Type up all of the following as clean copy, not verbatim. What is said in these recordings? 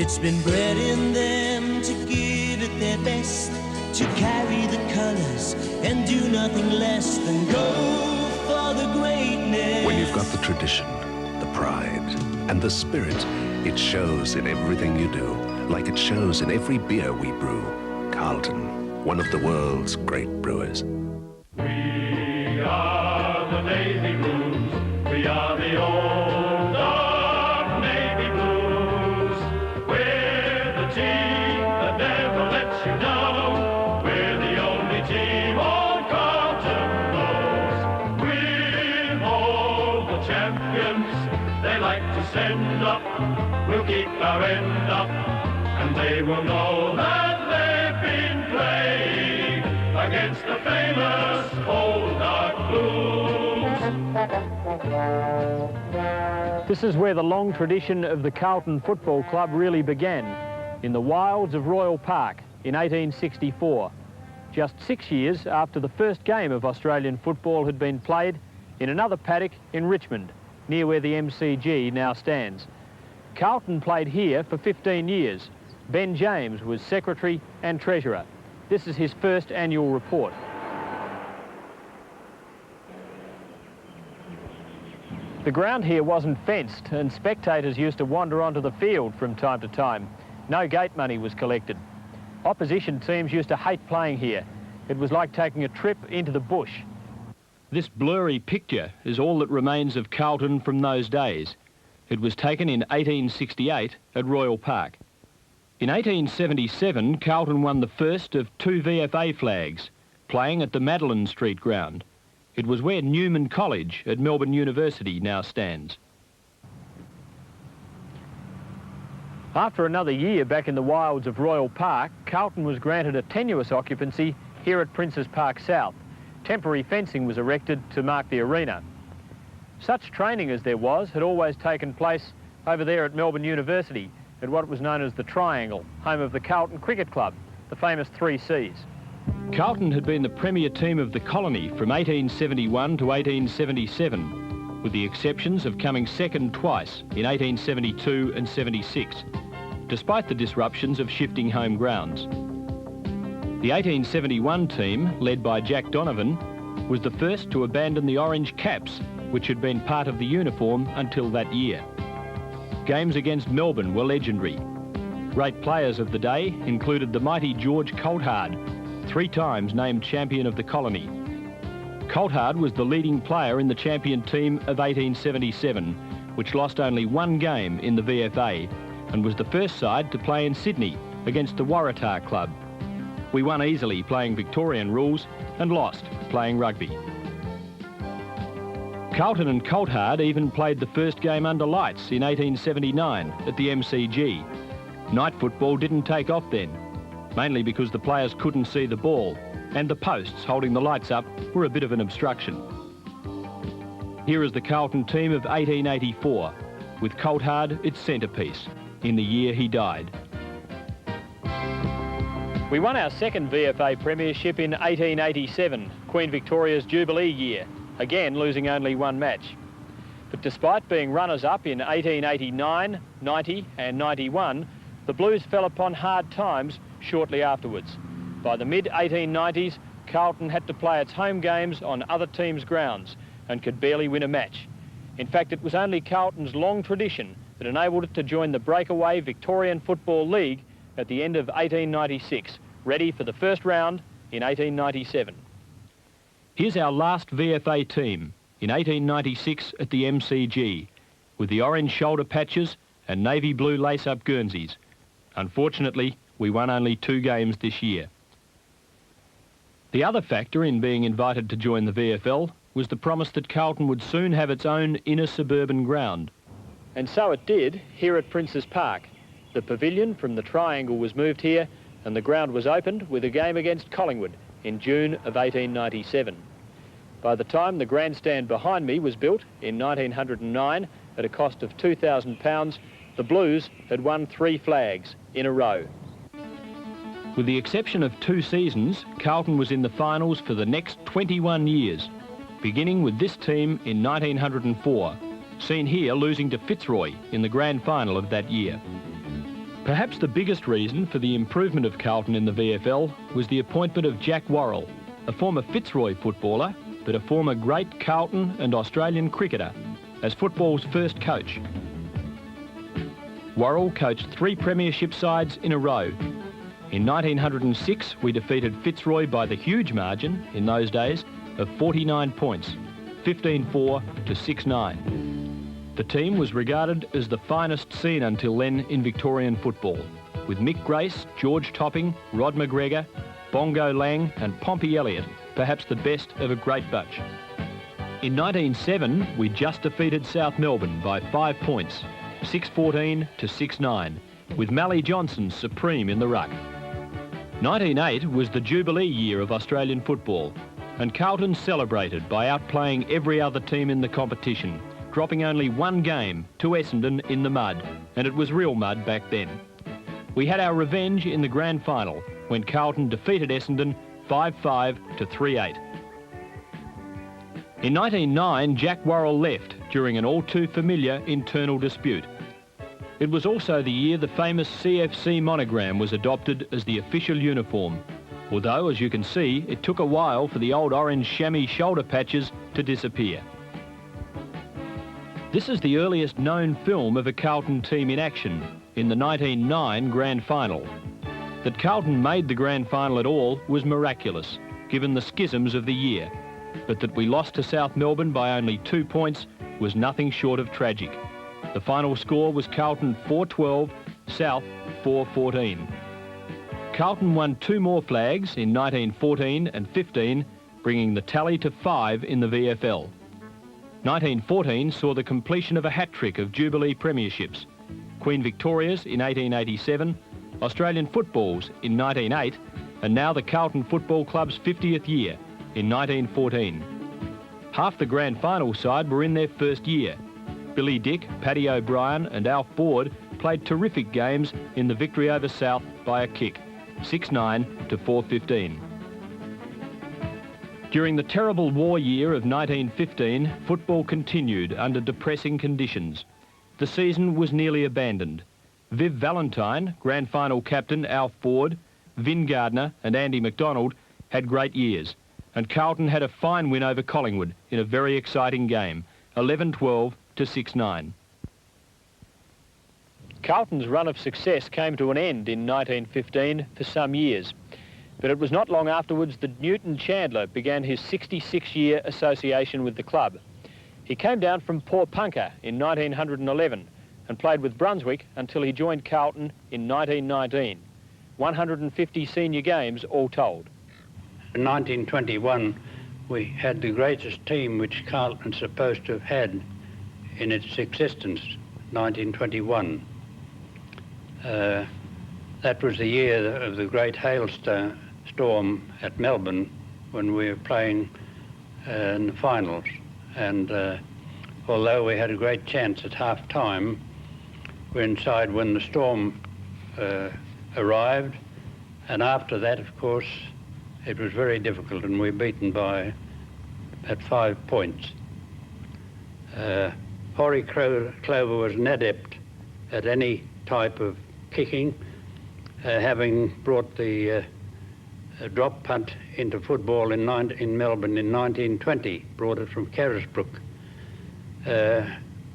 It's been bred in them to give it their best, to carry the colours and do nothing less than go for the greatness. When you've got the tradition, the pride, and the spirit, it shows in everything you do, like it shows in every beer we brew. Carlton, one of the world's great brewers. We are the Navy Blues. We are the old dark Navy Blues. We're the team that never lets you down. We're the only team on Carlton knows. We're all the champions they like to send up. We'll keep our end up, and they will know that they've been playing against the famous old dark Blues. This is where the long tradition of the Carlton Football Club really began, in the wilds of Royal Park in 1864, just 6 years after the first game of Australian football had been played in another paddock in Richmond, near where the MCG now stands. Carlton played here for 15 years. Ben James was secretary and treasurer. This is his first annual report. The ground here wasn't fenced, and spectators used to wander onto the field from time to time. No gate money was collected. Opposition teams used to hate playing here. It was like taking a trip into the bush. This blurry picture is all that remains of Carlton from those days. It was taken in 1868 at Royal Park. In 1877, Carlton won the first of 2 VFA flags, playing at the Madeline Street ground. It was where Newman College at Melbourne University now stands. After another year back in the wilds of Royal Park, Carlton was granted a tenuous occupancy here at Princes Park South. Temporary fencing was erected to mark the arena. Such training as there was had always taken place over there at Melbourne University, at what was known as the Triangle, home of the Carlton Cricket Club, the famous 3 Cs. Carlton had been the premier team of the colony from 1871 to 1877, with the exceptions of coming second twice in 1872 and 76, despite the disruptions of shifting home grounds. The 1871 team, led by Jack Donovan, was the first to abandon the orange caps, which had been part of the uniform until that year. Games against Melbourne were legendary. Great players of the day included the mighty George Coulthard, 3 times named champion of the colony. Coulthard was the leading player in the champion team of 1877, which lost only 1 game in the VFA and was the first side to play in Sydney against the Waratah Club. We won easily playing Victorian rules and lost playing rugby. Carlton and Coulthard even played the first game under lights in 1879 at the MCG. Night football didn't take off then, mainly because the players couldn't see the ball, and the posts holding the lights up were a bit of an obstruction. Here is the Carlton team of 1884, with Coulthard its centrepiece, in the year he died. We won our second VFA premiership in 1887, Queen Victoria's Jubilee year, again losing only 1 match. But despite being runners-up in 1889, 90 and 91, the Blues fell upon hard times shortly afterwards. By the mid-1890s, Carlton had to play its home games on other teams' grounds and could barely win a match. In fact, it was only Carlton's long tradition that enabled it to join the breakaway Victorian Football League at the end of 1896, ready for the first round in 1897. Here's our last VFA team in 1896 at the MCG, with the orange shoulder patches and navy blue lace-up Guernseys. Unfortunately, we won only 2 games this year. The other factor in being invited to join the VFL was the promise that Carlton would soon have its own inner suburban ground. And so it did here at Princes Park. The pavilion from the Triangle was moved here and the ground was opened with a game against Collingwood in June of 1897. By the time the grandstand behind me was built in 1909 at a cost of £2,000, the Blues had won 3 flags in a row. With the exception of 2 seasons, Carlton was in the finals for the next 21 years, beginning with this team in 1904, seen here losing to Fitzroy in the grand final of that year. Perhaps the biggest reason for the improvement of Carlton in the VFL was the appointment of Jack Worrell, a former Fitzroy footballer, but a former great Carlton and Australian cricketer, as football's first coach. Worrell coached 3 premiership sides in a row. In 1906, we defeated Fitzroy by the huge margin, in those days, of 49 points, 15-4 to 6-9. The team was regarded as the finest seen until then in Victorian football, with Mick Grace, George Topping, Rod McGregor, Bongo Lang and Pompey Elliott, perhaps the best of a great bunch. In 1907, we just defeated South Melbourne by 5 points, 6-14 to 6-9, with Mally Johnson supreme in the ruck. 1908 was the Jubilee year of Australian football, and Carlton celebrated by outplaying every other team in the competition, dropping only 1 game to Essendon in the mud, and it was real mud back then. We had our revenge in the grand final when Carlton defeated Essendon 5-5 to 3-8. In 1909, Jack Worrell left during an all-too-familiar internal dispute. It was also the year the famous CFC monogram was adopted as the official uniform, although, as you can see, it took a while for the old orange chamois shoulder patches to disappear. This is the earliest known film of a Carlton team in action, in the 1909 Grand Final. That Carlton made the Grand Final at all was miraculous, given the schisms of the year, but that we lost to South Melbourne by only 2 points was nothing short of tragic. The final score was Carlton 4-12, South 4-14. Carlton won 2 more flags in 1914 and 15, bringing the tally to 5 in the VFL. 1914 saw the completion of a hat-trick of Jubilee premierships. Queen Victoria's in 1887, Australian football's in 1908, and now the Carlton Football Club's 50th year in 1914. Half the grand final side were in their first year. Billy Dick, Paddy O'Brien and Alf Board played terrific games in the victory over South by a kick, 6-9 to 4-15. During the terrible war year of 1915, football continued under depressing conditions. The season was nearly abandoned. Viv Valentine, grand final captain Alf Board, Vin Gardner and Andy McDonald had great years, and Carlton had a fine win over Collingwood in a very exciting game, 11-12 to 6-9. Carlton's run of success came to an end in 1915 for some years. But it was not long afterwards that Newton Chandler began his 66-year association with the club. He came down from Pawnpunka in 1911 and played with Brunswick until he joined Carlton in 1919. 150 senior games all told. In 1921, we had the greatest team which Carlton's supposed to have had in its existence, 1921. That was the year of the great hailstorm at Melbourne when we were playing in the finals. And although we had a great chance at half-time, we were inside when the storm arrived. And after that, of course, it was very difficult, and we were beaten by at 5 points. Horry Clover was an adept at any type of kicking, having brought the drop punt into football in Melbourne in 1920, brought it from Carisbrook.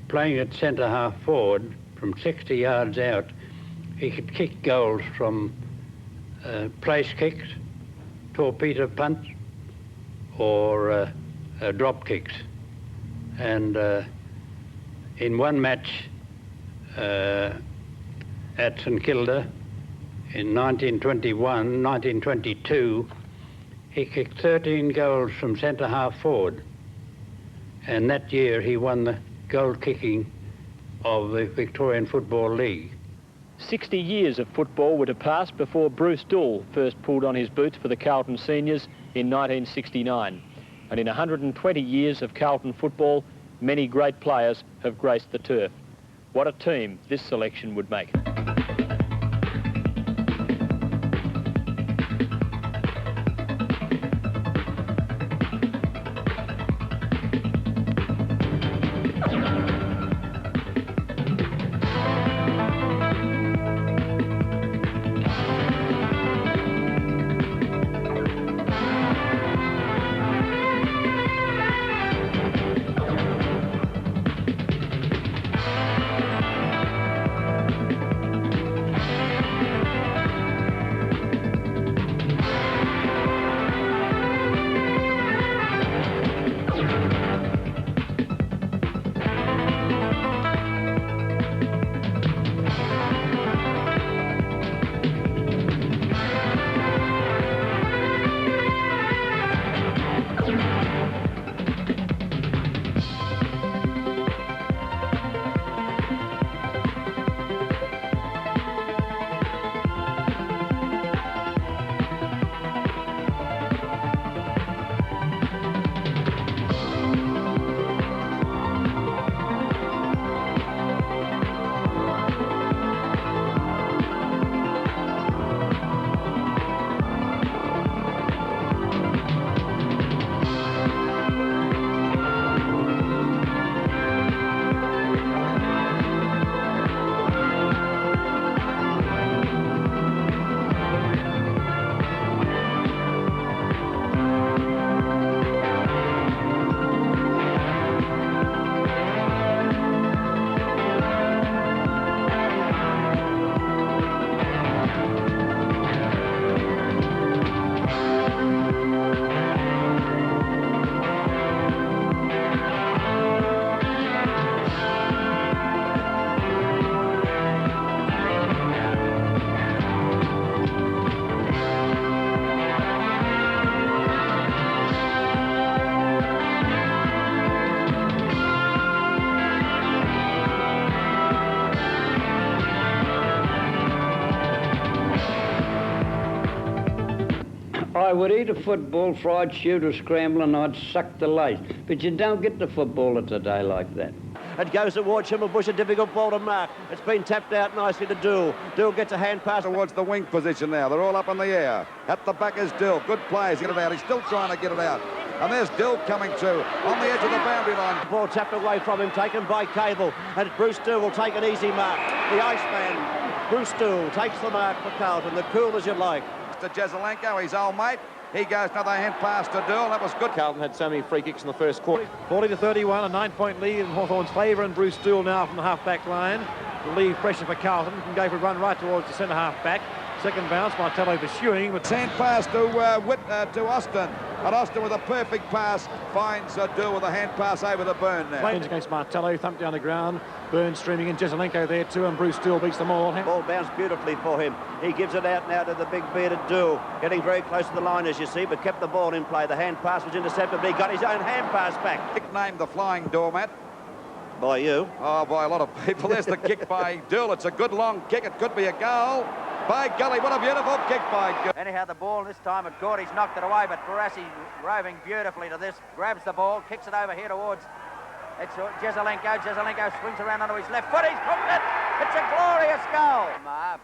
Playing at centre half forward from 60 yards out, he could kick goals from place kicks, torpedo punts, or drop kicks. And in one match at St Kilda in 1922, he kicked 13 goals from centre half forward. And that year he won the goal kicking of the Victorian Football League. 60 years of football were to pass before Bruce Doull first pulled on his boots for the Carlton seniors in 1969. And in 120 years of Carlton football, many great players have graced the turf. What a team this selection would make. I would eat a football, fried, shoot or scramble, and I'd suck the lace. But you don't get the footballer today like that. It goes towards Schimmelbusch, a difficult ball to mark. It's been tapped out nicely to Dool. Dool gets a hand pass towards the wing position now. They're all up in the air. At the back is Dill. Good play. He's get it out. He's still trying to get it out. And there's Dill coming through on the edge of the boundary line. Ball tapped away from him, taken by Cable. And Bruce Dool will take an easy mark. The Iceman, Bruce Dool, takes the mark for Carlton. The cool as you like. To Jezelenko, his old mate. He goes another hand pass to Dool. That was good. Carlton had so many free kicks in the first quarter. 40-31, a 9-point lead in Hawthorn's favour, and Bruce Dool now from the half-back line. Relieve pressure for Carlton. Can go for a run right towards the centre half-back. Second bounce, Martello pursuing. But hand pass to Austin. And Austin with a perfect pass finds Dool with a hand pass over the Burn now. Wins against Martello, thumped down the ground. Burn streaming in, Jezelenko there too, and Bruce Dool beats them all. Ball bounced beautifully for him. He gives it out now to the big bearded Dool. Getting very close to the line, as you see, but kept the ball in play. The hand pass was intercepted, but he got his own hand pass back. Nicknamed the Flying Doormat. By you? Oh, by a lot of people. There's the kick by Dool. It's a good long kick. It could be a goal. By golly, what a beautiful kick by Dool. Anyhow, the ball this time at Gordy's knocked it away, but Barassi roving beautifully to this, grabs the ball, kicks it over here towards it's Jezelenko. Jezelenko swings around onto his left foot. He's hooked it. It's a glorious goal.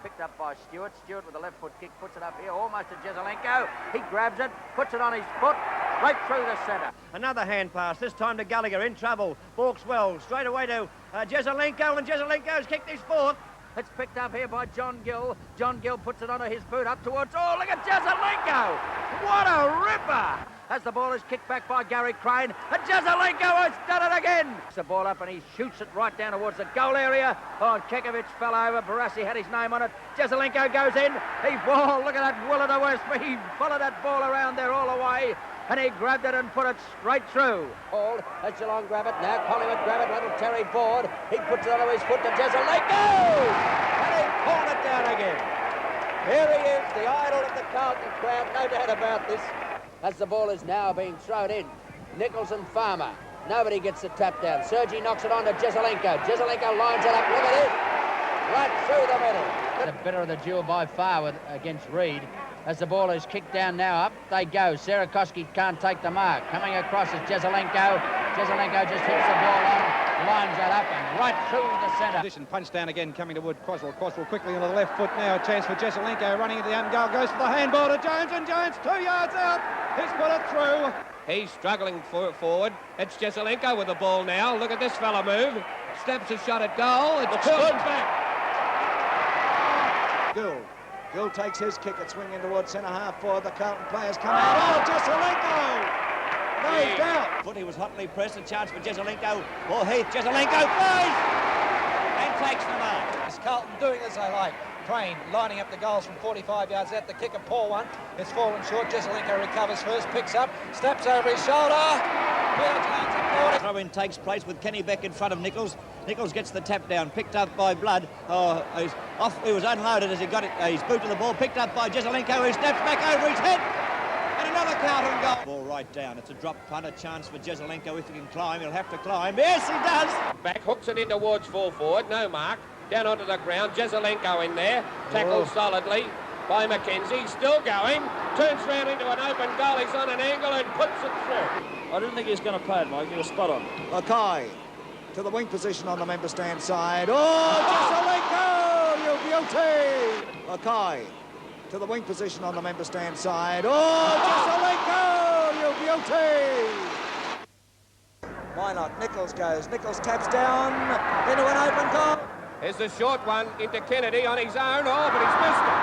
Picked up by Stewart. Stewart with a left foot kick puts it up here almost to Jezelenko. He grabs it, puts it on his foot, right through the centre. Another hand pass, this time to Gallagher, in trouble. Balks well, straight away to Jezelenko, and Jezelenko's kicked his fourth. It's picked up here by John Gill. John Gill puts it onto his boot up towards... Oh, look at Jezelenko! What a ripper! As the ball is kicked back by Gary Crane, and Jezelenko has done it again! The ball up and he shoots it right down towards the goal area. Oh, Kekovic fell over. Barassi had his name on it. Jezelenko goes in. Look at that will of the West. He followed that ball around there all the way. And he grabbed it and put it straight through. Ball, as Geelong grab it. Now Collingwood grab it. Little Terry Board. He puts it onto his foot to Jezelenko! And he pulled it down again. Here he is, the idol of the Carlton crowd. No doubt about this. As the ball is now being thrown in. Nichols and Farmer. Nobody gets the tap down. Sergi knocks it on to Jezelenko. Jezelenko lines it up. Look at it. Right through the middle. The better of the duel by far against Reid. As the ball is kicked down now, up they go. Sarakoski can't take the mark. Coming across is Jezelenko. Jezelenko just hits the ball on, lines that up and right through the centre. Position punched down again, coming toward Croswell. Croswell quickly on the left foot now. A chance for Jezelenko running into the own goal. Goes for the handball to Jones, and Jones 2 yards out. He's put it through. He's struggling forward. It's Jezelenko with the ball now. Look at this fella move. Steps a shot at goal. It's turned back. Gill takes his kick at swinging towards centre half for the Carlton players. Come out. Oh, Jezelenko! Nosed out. Footy was hotly pressed. A chance for Jezelenko. Or Heath. Jezelenko plays and takes the mark. It's Carlton doing as they like. Crane lining up the goals from 45 yards out. The kick, a poor one. It's fallen short. Jezelenko recovers first, picks up, steps over his shoulder. Throw-in takes place with Kenny Beck in front of Nichols. Nichols gets the tap down, picked up by Blood. Oh, he's off. He was unloaded as he got it. His boot to the ball, picked up by Jezelenko, who snaps back over his head. And another Carlton goal. Ball right down. It's a drop punt, a chance for Jezelenko. If he can climb, he'll have to climb. Yes, he does. Back, hooks it in towards full forward. No mark. Down onto the ground. Jezelenko in there. Tackled solidly by Mackenzie. Still going. Turns round into an open goal. He's on an angle and puts it through. I didn't think he was going to play it, Mike. He was spot on. Mackay to the wing position on the member stand side. Oh, Jezelenko, you beauty! Mackay to the wing position on the member stand side. Oh, Jezelenko, you beauty! Why not? Nichols goes. Nichols taps down into an open goal. Here's the short one into Kennedy on his own. Oh, but he's missed it.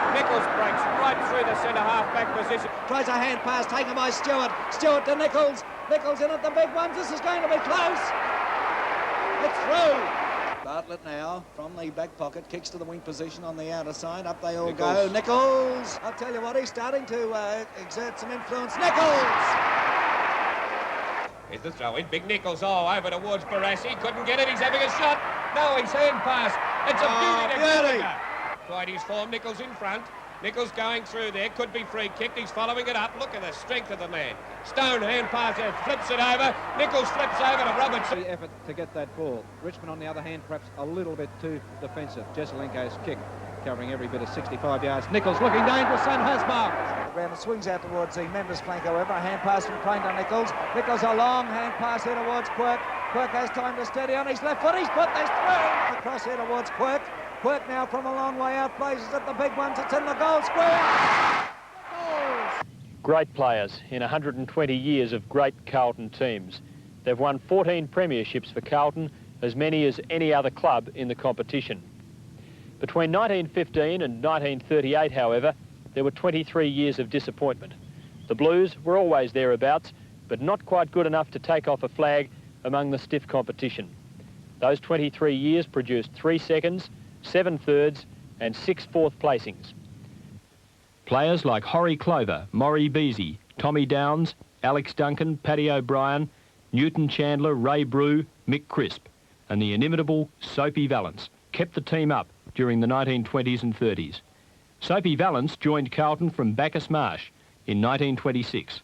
Nichols breaks right through the centre half-back position. Tries a hand pass taken by Stewart. Stewart to Nichols. Nichols in at the big ones. This is going to be close. It's through. Bartlett now from the back pocket kicks to the wing position on the outer side. Up they all go. Nichols. I'll tell you what, he's starting to exert some influence. Nichols. Here's the throw in. Big Nichols over towards Barassi. Couldn't get it. He's having a shot. No, he's hand pass. It's a beauty to Gallagher. Quite his form. Nichols in front. Nichols going through there. Could be free kicked. He's following it up. Look at the strength of the man. Stone hand pass there. Flips it over. Nichols flips over to Robertson. Effort to get that ball. Richmond, on the other hand, perhaps a little bit too defensive. Jezelenko's kick covering every bit of 65 yards. Nichols looking dangerous and has marked. Round and swings out towards the members' flank, however. A hand pass from Crane to Nichols. Nichols a long hand pass here towards Quirk. Quirk has time to steady on his left foot. He's put this through. Across here towards Quirk. Quirk now from a long way out places at the big ones. It's in the goal square. Goals. Great players in 120 years of great Carlton teams. They've won 14 premierships for Carlton, as many as any other club in the competition. Between 1915 and 1938, however, there were 23 years of disappointment. The Blues were always thereabouts, but not quite good enough to take off a flag among the stiff competition. Those 23 years produced 3 seconds, 7 thirds and 6 fourth placings. Players like Horry Clover, Maury Beasy, Tommy Downs, Alex Duncan, Paddy O'Brien, Newton Chandler, Ray Brew, Mick Crisp and the inimitable Soapy Valance kept the team up during the 1920s and 30s. Soapy Valance joined Carlton from Bacchus Marsh in 1926.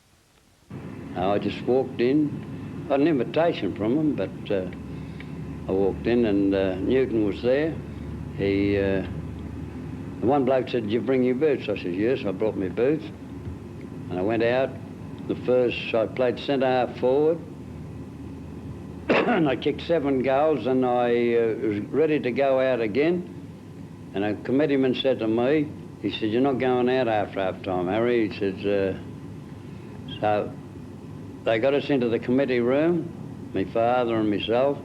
I just walked in, got an invitation from him, but I walked in and Newton was there. The one bloke said, "Did you bring your boots?" I said, "Yes, I brought my boots." And I went out. I played centre-half forward. And I kicked 7 goals and I was ready to go out again. And a committeeman said to me, he said, "You're not going out after half-time, Harry." He said, so they got us into the committee room, my father and myself,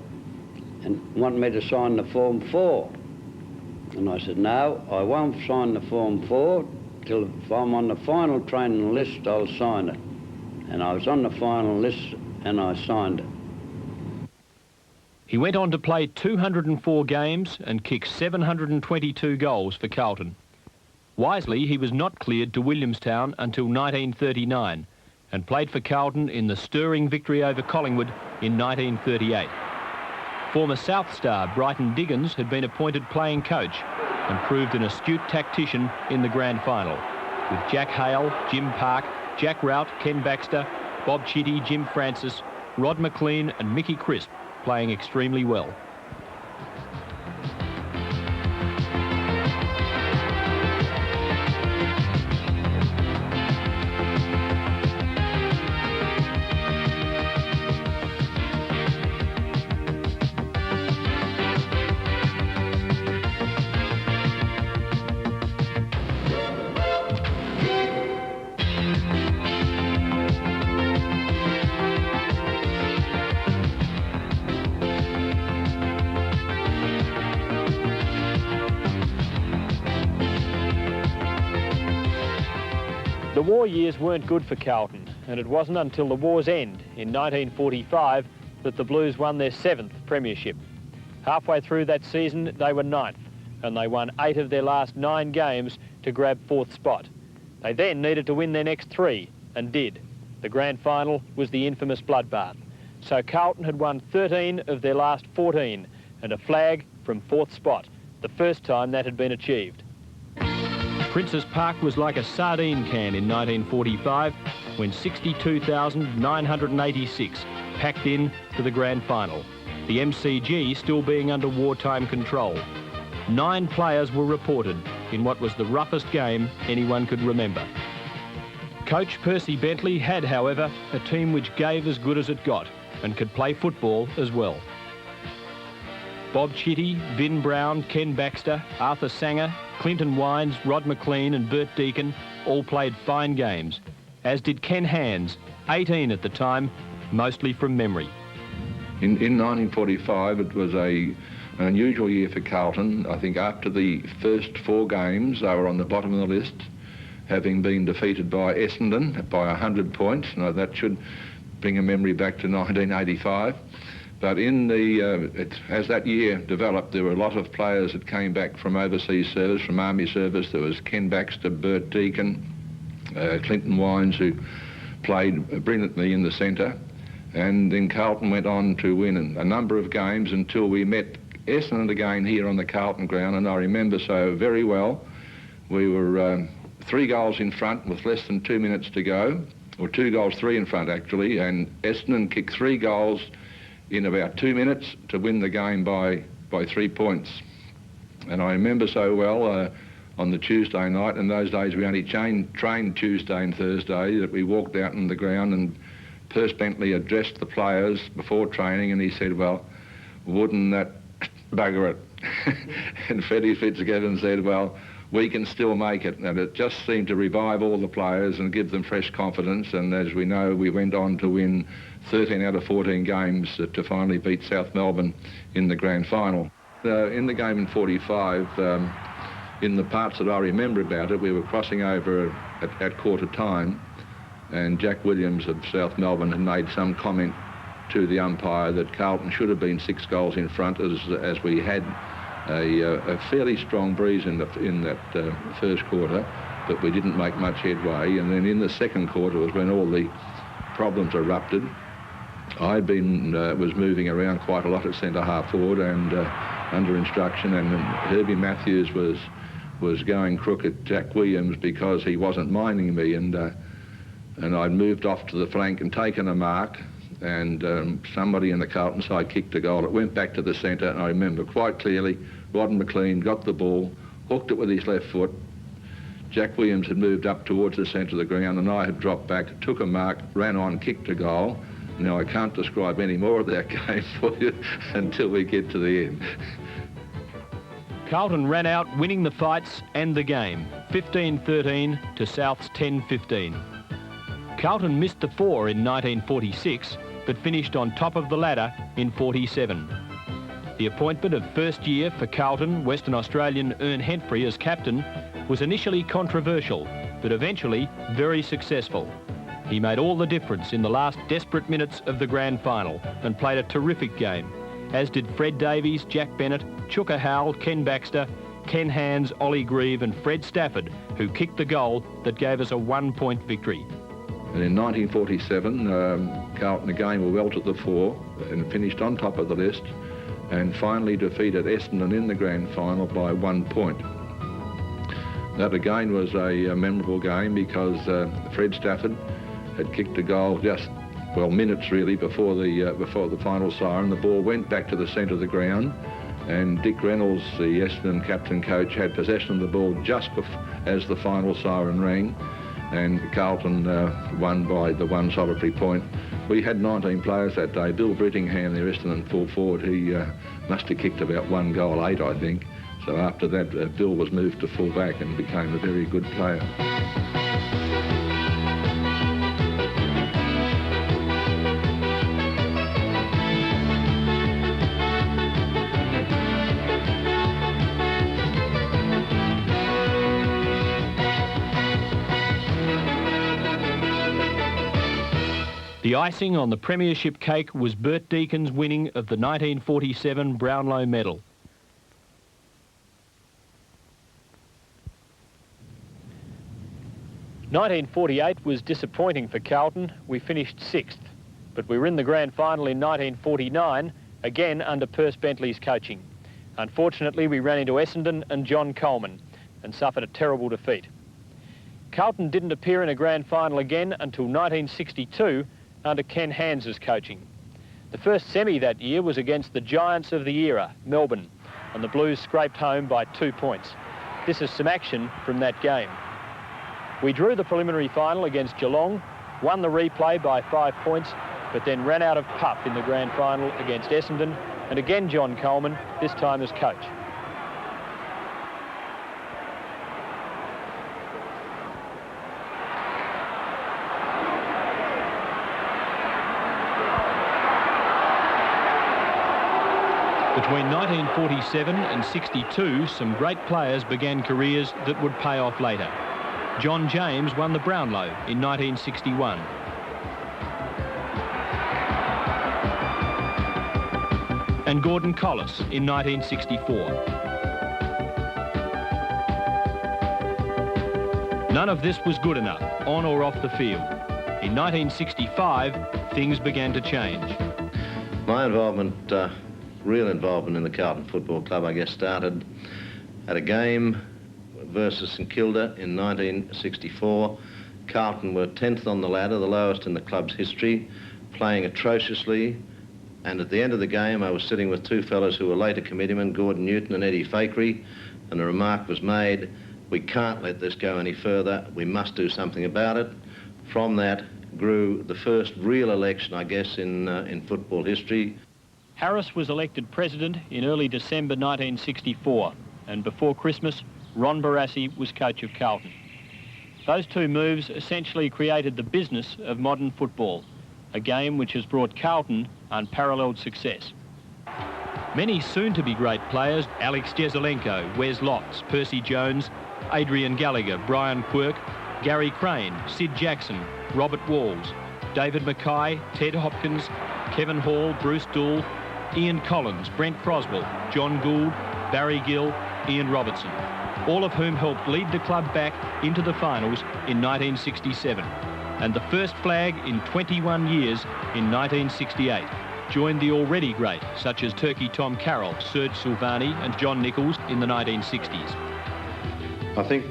and wanted me to sign the Form 4. And I said, "No, I won't sign the Form 4 till if I'm on the final training list, I'll sign it." And I was on the final list and I signed it. He went on to play 204 games and kick 722 goals for Carlton. Wisely, he was not cleared to Williamstown until 1939 and played for Carlton in the stirring victory over Collingwood in 1938. Former South star Brighton Diggins had been appointed playing coach and proved an astute tactician in the grand final, with Jack Hale, Jim Park, Jack Rout, Ken Baxter, Bob Chitty, Jim Francis, Rod McLean and Mickey Crisp playing extremely well. The war years weren't good for Carlton, and it wasn't until the war's end in 1945 that the Blues won their 7th premiership. Halfway through that season, they were 9th, and they won 8 of their last 9 games to grab 4th spot. They then needed to win their next 3, and did. The grand final was the infamous bloodbath. So Carlton had won 13 of their last 14, and a flag from 4th spot, the first time that had been achieved. Princes Park was like a sardine can in 1945 when 62,986 packed in to the grand final, the MCG still being under wartime control. 9 players were reported in what was the roughest game anyone could remember. Coach Percy Bentley had, however, a team which gave as good as it got and could play football as well. Bob Chitty, Vin Brown, Ken Baxter, Arthur Sanger, Clinton Wines, Rod McLean and Bert Deacon all played fine games, as did Ken Hands, 18 at the time, mostly from memory. In 1945, it was an unusual year for Carlton. I think after the first 4 games, they were on the bottom of the list, having been defeated by Essendon by 100 points. Now, that should bring a memory back to 1985. But as that year developed, there were a lot of players that came back from overseas service, from Army service. There was Ken Baxter, Bert Deacon, Clinton Wines, who played brilliantly in the centre. And then Carlton went on to win a number of games until we met Essendon again here on the Carlton ground. And I remember so very well, we were 3 goals in front with less than 2 minutes to go, or 2 goals, 3 in front actually, and Essendon kicked 3 goals in about 2 minutes to win the game by 3 points. And I remember so well on the Tuesday night, in those days we only trained Tuesday and Thursday, that we walked out on the ground and Perce Bentley addressed the players before training, and he said, well, wouldn't that bugger it? And Freddie Fitzgibbon said, well, we can still make it. And it just seemed to revive all the players and give them fresh confidence. And as we know, we went on to win 13 out of 14 games to finally beat South Melbourne in the grand final. In the game in 45, in the parts that I remember about it, we were crossing over at quarter time, and Jack Williams of South Melbourne had made some comment to the umpire that Carlton should have been 6 goals in front, as we had a fairly strong breeze in that first quarter, but we didn't make much headway. And then in the second quarter was when all the problems erupted. I was moving around quite a lot at centre half forward and under instruction, and Herbie Matthews was going crook at Jack Williams because he wasn't minding me, and I'd moved off to the flank and taken a mark, and somebody in the Carlton side kicked a goal. It went back to the centre, and I remember quite clearly Rodden McLean got the ball, hooked it with his left foot. Jack Williams had moved up towards the centre of the ground, and I had dropped back, took a mark, ran on, kicked a goal. Now, I can't describe any more of that game for you until we get to the end. Carlton ran out, winning the fights and the game, 15-13 to South's 10-15. Carlton missed the 4 in 1946, but finished on top of the ladder in 47. The appointment of first year for Carlton, Western Australian Ern Hentbury as captain, was initially controversial, but eventually very successful. He made all the difference in the last desperate minutes of the grand final and played a terrific game, as did Fred Davies, Jack Bennett, Chuka Howell, Ken Baxter, Ken Hands, Ollie Grieve and Fred Stafford, who kicked the goal that gave us a 1-point victory. And in 1947, Carlton again were well to the fore and finished on top of the list, and finally defeated Essendon in the grand final by 1 point. That again was a memorable game because Fred Stafford had kicked a goal just, well, minutes really before the final siren. The ball went back to the centre of the ground, and Dick Reynolds, the Essendon captain coach, had possession of the ball just as the final siren rang, and Carlton won by the 1 solitary point. We had 19 players that day. Bill Brittingham, the Essendon full forward, he must have kicked about 1 goal 8, I think. So after that, Bill was moved to full back and became a very good player. The icing on the premiership cake was Bert Deacon's winning of the 1947 Brownlow Medal. ...1948 was disappointing for Carlton. We finished 6th, but we were in the grand final in 1949, again under Perce Bentley's coaching. Unfortunately, we ran into Essendon and John Coleman and suffered a terrible defeat. Carlton didn't appear in a grand final again until 1962 under Ken Hands' coaching. The first semi that year was against the giants of the era, Melbourne, and the Blues scraped home by 2 points. This is some action from that game. We drew the preliminary final against Geelong, won the replay by 5 points, but then ran out of pup in the grand final against Essendon, and again John Coleman, this time as coach. Between 1947 and 62, some great players began careers that would pay off later. John James won the Brownlow in 1961. And Gordon Collis in 1964. None of this was good enough, on or off the field. In 1965, things began to change. My involvement, real involvement in the Carlton Football Club, I guess, started at a game versus St Kilda in 1964. Carlton were 10th on the ladder, the lowest in the club's history, playing atrociously, And at the end of the game, I was sitting with two fellows who were later committeemen, Gordon Newton and Eddie Fakery, and the remark was made, we can't let this go any further, we must do something about it. From that grew the first real election, I guess, in football history. Harris was elected president in early December 1964, and before Christmas, Ron Barassi was coach of Carlton. Those two moves essentially created the business of modern football, a game which has brought Carlton unparalleled success. Many soon-to-be great players, Alex Jesaulenko, Wes Lofts, Percy Jones, Adrian Gallagher, Brian Quirk, Gary Crane, Sid Jackson, Robert Walls, David Mackay, Ted Hopkins, Kevin Hall, Bruce Doull, Ian Collins, Brent Croswell, John Gould, Barry Gill, Ian Robertson, all of whom helped lead the club back into the finals in 1967. And the first flag in 21 years in 1968 joined the already great, such as Turkey Tom Carroll, Serge Silvani and John Nichols in the 1960s. I think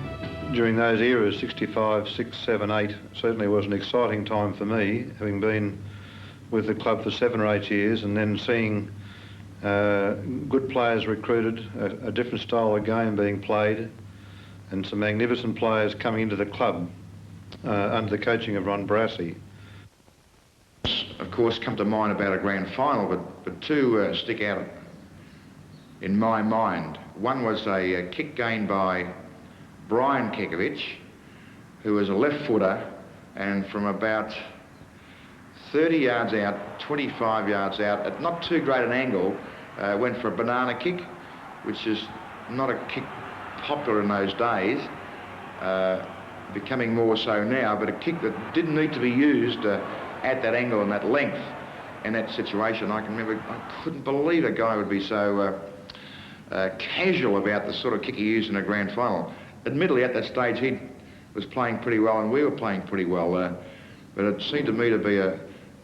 during those eras, 65, 6, 7, 8, certainly was an exciting time for me, having been with the club for 7 or 8 years and then seeing good players recruited, a different style of game being played, and some magnificent players coming into the club under the coaching of Ron Barassi. Of course, come to mind about a grand final, but two stick out in my mind. One was a kick gained by Brian Kekovich, who was a left footer, and from about 30 yards out, 25 yards out, at not too great an angle, went for a banana kick, which is not a kick popular in those days, becoming more so now, but a kick that didn't need to be used at that angle and that length in that situation. I can remember, I couldn't believe a guy would be so casual about the sort of kick he used in a grand final. Admittedly, at that stage, he was playing pretty well and we were playing pretty well, but it seemed to me to be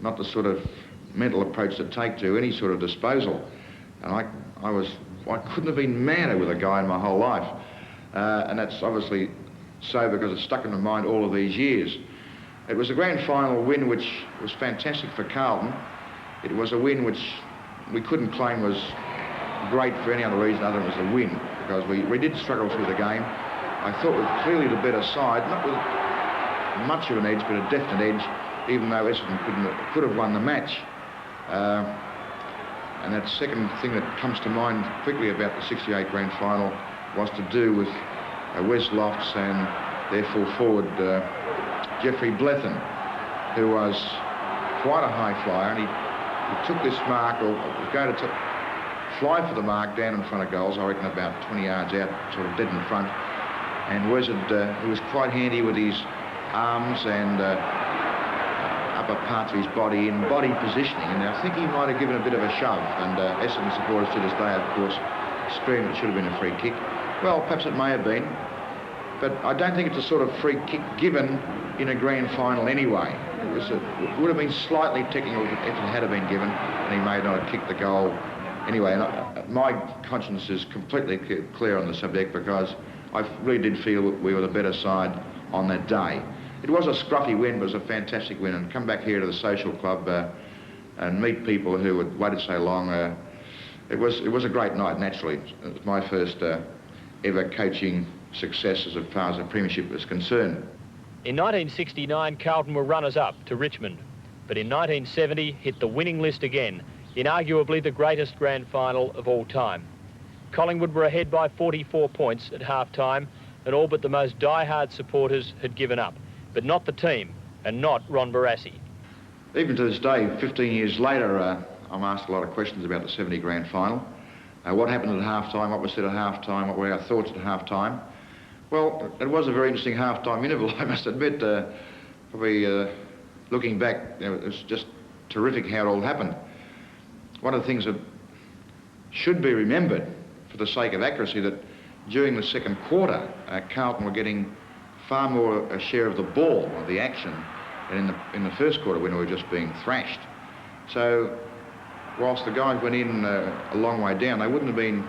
not the sort of mental approach to take to any sort of disposal. And I couldn't have been madder with a guy in my whole life. And that's obviously so because it's stuck in my mind all of these years. It was a grand final win which was fantastic for Carlton. It was a win which we couldn't claim was great for any other reason other than it was a win, because we did struggle through the game. I thought we were clearly the better side, not with much of an edge, but a definite edge, even though Essendon could have won the match. And that second thing that comes to mind quickly about the 68 grand final was to do with Wes Lofts and their full forward, Geoffrey Blethen, who was quite a high flyer, and he took this mark, or was going to fly for the mark down in front of goals, I reckon about 20 yards out, sort of dead in front. And Wes he was quite handy with his arms and upper parts of his body in body positioning, and I think he might have given a bit of a shove, and Essendon supporters to this day, of course, screamed it should have been a free kick. Well, perhaps it may have been, but I don't think it's a sort of free kick given in a grand final anyway. It would have been slightly technical if it had been given, and he may not have kicked the goal anyway. And my conscience is completely clear on the subject, because I really did feel we were the better side on that day. It was a scruffy win, but it was a fantastic win, and come back here to the social club and meet people who had waited so long. It was a great night, naturally. It was my first ever coaching success as far as the premiership was concerned. In 1969, Carlton were runners-up to Richmond, but in 1970 hit the winning list again, in arguably the greatest grand final of all time. Collingwood were ahead by 44 points at half-time, and all but the most die-hard supporters had given up, but not the team, and not Ron Barassi. Even to this day, 15 years later, I'm asked a lot of questions about the 70 grand final. What happened at half-time, what was said at half-time, what were our thoughts at half-time. Well, it was a very interesting half-time interval, I must admit. Probably looking back, it was just terrific how it all happened. One of the things that should be remembered, for the sake of accuracy, that during the second quarter, Carlton were getting far more a share of the ball, of the action, than in the first quarter when we were just being thrashed. So, whilst the guys went in a long way down, they wouldn't have been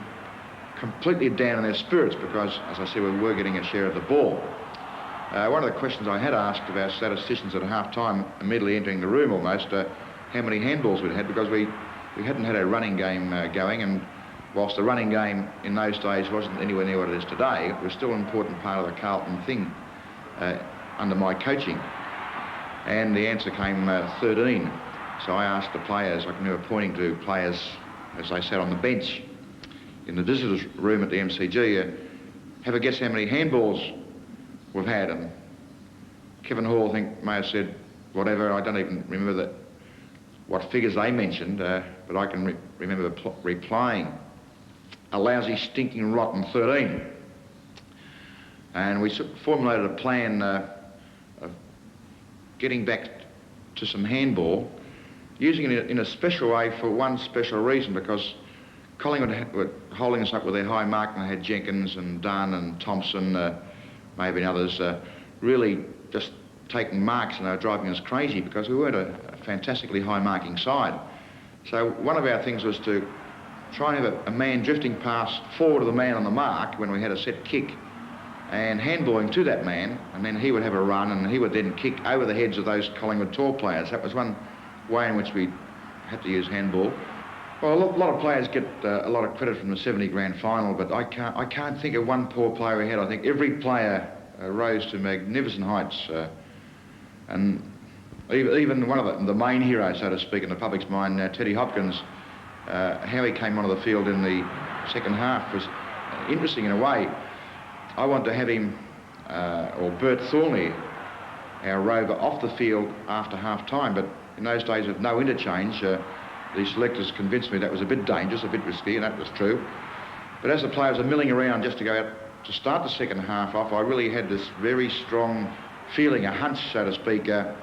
completely down in their spirits because, as I said, we were getting a share of the ball. One of the questions I had asked of our statisticians at half-time, immediately entering the room almost, how many handballs we'd had, because we we hadn't had a running game going, and whilst the running game in those days wasn't anywhere near what it is today, it was still an important part of the Carlton thing under my coaching. And the answer came 13. So I asked the players, I can remember pointing to players as they sat on the bench in the visitors' room at the MCG, have a guess how many handballs we've had. And Kevin Hall, I think, may have said whatever. I don't even remember what figures they mentioned, but I can remember replying, a lousy, stinking, rotten 13. And we formulated a plan of getting back to some handball, using it in a special way for one special reason, because Collingwood were holding us up with their high mark, and they had Jenkins and Dunn and Thompson, maybe others, really just taking marks, and they were driving us crazy because we weren't a fantastically high marking side. So one of our things was to try and have a man drifting past forward of the man on the mark when we had a set kick, and handballing to that man, and then he would have a run, and he would then kick over the heads of those Collingwood tall players. That was one way in which we had to use handball. Well, a lot of players get a lot of credit from the 70 grand final, but I can't think of one poor player we had. I think every player rose to magnificent heights, and even one of the main heroes, so to speak, in the public's mind, Teddy Hopkins, how he came onto the field in the second half was interesting in a way. I want to have him, or Bert Thornley, our rover, off the field after half-time, but in those days with no interchange, the selectors convinced me that was a bit dangerous, a bit risky, and that was true. But as the players are milling around just to go out to start the second half off, I really had this very strong feeling, a hunch, so to speak, that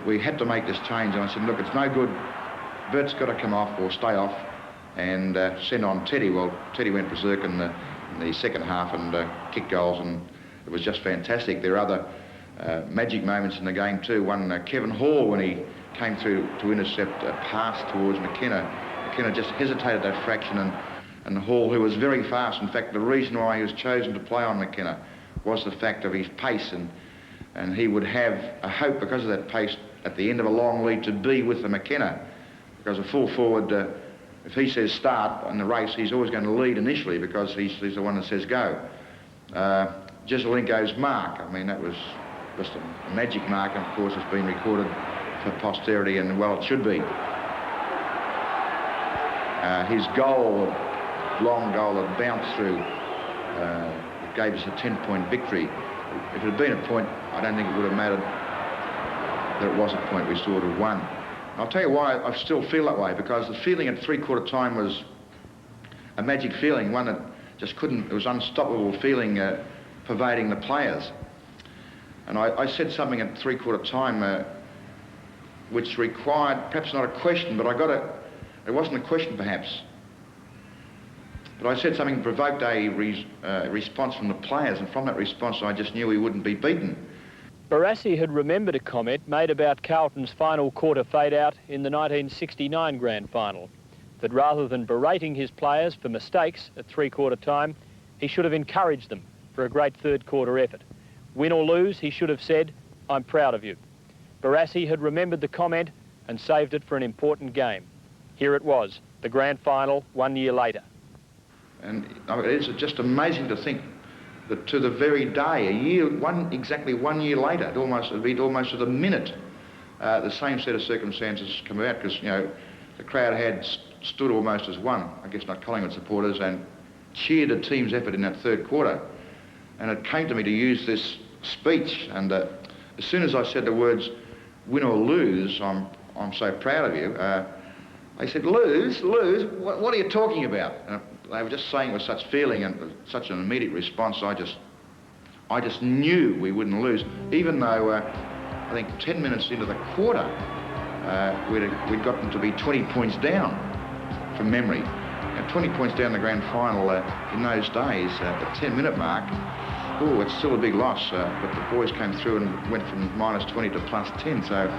we had to make this change. And I said, look, it's no good. Bert's got to come off or stay off and send on Teddy. Well, Teddy went berserk in the second half and kicked goals, and it was just fantastic. There are other magic moments in the game too. One, Kevin Hall, when he came through to intercept a pass towards McKenna. McKenna just hesitated that fraction, and Hall, who was very fast, in fact, the reason why he was chosen to play on McKenna was the fact of his pace, and he would have a hope because of that pace at the end of a long lead to be with the McKenna, because a full forward, if he says start in the race, he's always going to lead initially because he's the one that says go. Jesselenko's mark, I mean, that was just a magic mark, and of course it's been recorded for posterity, and well, it should be. His goal, long goal that bounced through, it gave us a 10-point victory. If it had been a point, I don't think it would have mattered that it was a point. We still would have won. I'll tell you why I still feel that way, because the feeling at three-quarter time was a magic feeling, one that just couldn't, it was unstoppable feeling pervading the players. And I said something at three-quarter time which required, perhaps not a question, but it wasn't a question perhaps, but I said something that provoked a response from the players, and from that response I just knew we wouldn't be beaten. Barassi had remembered a comment made about Carlton's final quarter fade-out in the 1969 grand final, that rather than berating his players for mistakes at three-quarter time, he should have encouraged them for a great third-quarter effort. Win or lose, he should have said, "I'm proud of you." Barassi had remembered the comment and saved it for an important game. Here it was, the grand final 1 year later. And it is just amazing to think that to the very day, exactly 1 year later, it'd be almost to the minute, the same set of circumstances come about, because, you know, the crowd had stood almost as one, I guess not Collingwood supporters, and cheered the team's effort in that third quarter. And it came to me to use this speech, and as soon as I said the words, "win or lose, I'm so proud of you," they said, "Lose? What are you talking about?" And they were just saying it with such feeling and such an immediate response. I just knew we wouldn't lose, even though I think 10 minutes into the quarter, we'd gotten to be 20 points down from memory. And 20 points down the grand final in those days, the 10-minute mark, oh, it's still a big loss, but the boys came through and went from -20 to +10, so